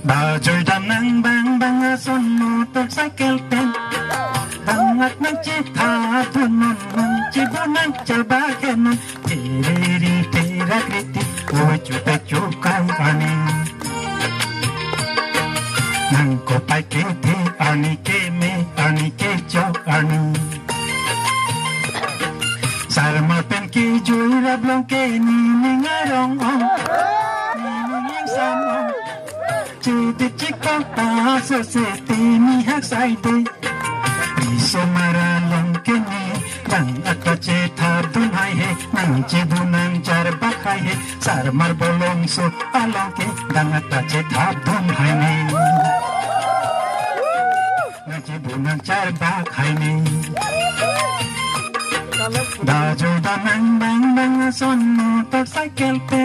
Bà trời đam nang bang bang son motorcycle pen bang at nang chita tunon nang chibunan chaba kenan teri tera kriti oi chuta chukai ani nang ko pai ke thi ani ke me ani ke chok ani sarma pen ki joira blong ke ni ngarong ong ni sam ong chỉ để chỉ có ta sẽ tìm hát sai đi so mara long ke ni nang atta che tha dun hai he nang che dunang char bak hai he sar mar bolong so along ke nang atta che tha dun hai ni nang che dunang char bak hai ni da jo da nang bang bang son motorcycle pe